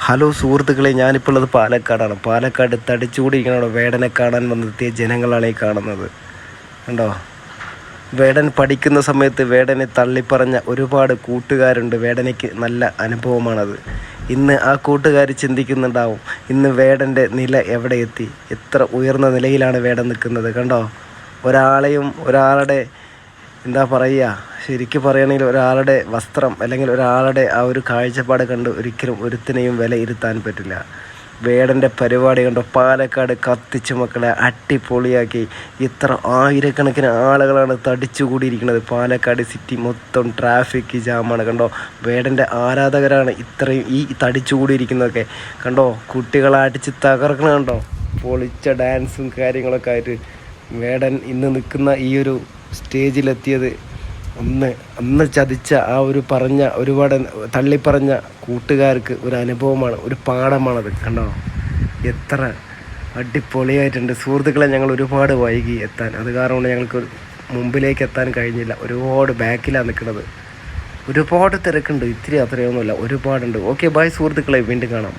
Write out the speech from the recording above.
Hello സുഹൃത്തുക്കളെ, ഞാനിപ്പോൾ ഉള്ളത് പാലക്കാടാണ്. പാലക്കാട് തടിച്ചുകൂടിയിരിക്കണ വേടനെ കാണാൻ വന്നെത്തിയ ജനങ്ങളാണ് ഈ കാണുന്നത്. കണ്ടോ, വേടൻ പഠിക്കുന്ന സമയത്ത് വേടനെ തള്ളിപ്പറഞ്ഞ ഒരുപാട് കൂട്ടുകാരുണ്ട്. വേടനയ്ക്ക് നല്ല അനുഭവമാണത്. ഇന്ന് ആ കൂട്ടുകാർ ചിന്തിക്കുന്നുണ്ടാവും, ഇന്ന് വേടൻ്റെ നില എവിടെ എത്തി, എത്ര ഉയർന്ന നിലയിലാണ് വേടൻ നിൽക്കുന്നത്. കണ്ടോ, ഒരാളുടെ എന്താ പറയുക, ശരിക്കും പറയുകയാണെങ്കിൽ ഒരാളുടെ വസ്ത്രം അല്ലെങ്കിൽ ഒരാളുടെ ആ ഒരു കാഴ്ചപ്പാട് കണ്ട് ഒരിക്കലും ഒരുത്തിനെയും വിലയിരുത്താൻ പറ്റില്ല. വേടൻ്റെ പരിപാടി കണ്ടോ, പാലക്കാട് കത്തിച്ച് മക്കളെ അടിപൊളിയാക്കി. ഇത്ര ആയിരക്കണക്കിന് ആളുകളാണ് തടിച്ചുകൂടിയിരിക്കുന്നത്. പാലക്കാട് സിറ്റി മൊത്തം ട്രാഫിക് ജാമാണ്. കണ്ടോ, വേടൻ്റെ ആരാധകരാണ് ഇത്രയും ഈ തടിച്ചുകൂടിയിരിക്കുന്നതൊക്കെ. കണ്ടോ, കുട്ടികളെ അടിച്ച് തകർക്കണം. കണ്ടോ, പൊളിച്ച ഡാൻസും കാര്യങ്ങളൊക്കെ ആയിട്ട് വേടൻ ഇന്ന് നിൽക്കുന്ന ഈ ഒരു സ്റ്റേജിലെത്തിയത് അന്ന് ചതിച്ച ആ ഒരു ഒരുപാട് തള്ളിപ്പറഞ്ഞ കൂട്ടുകാർക്ക് ഒരു അനുഭവമാണ്, ഒരു പാഠമാണത്. കണ്ടോ, എത്ര അടിപൊളിയായിട്ടുണ്ട്. സുഹൃത്തുക്കളെ, ഞങ്ങൾ ഒരുപാട് വൈകി എത്താൻ. അത് കാരണമാണ് ഞങ്ങൾക്ക് മുമ്പിലേക്ക് എത്താൻ കഴിഞ്ഞില്ല. ഒരുപാട് ബാക്കിലാണ് നിൽക്കുന്നത്. ഒരുപാട് തിരക്കുണ്ട്. ഇത്തിരി അത്രയൊന്നുമില്ല, ഒരുപാടുണ്ട്. ഓക്കെ, ബൈ സുഹൃത്തുക്കളെ, വീണ്ടും കാണാം.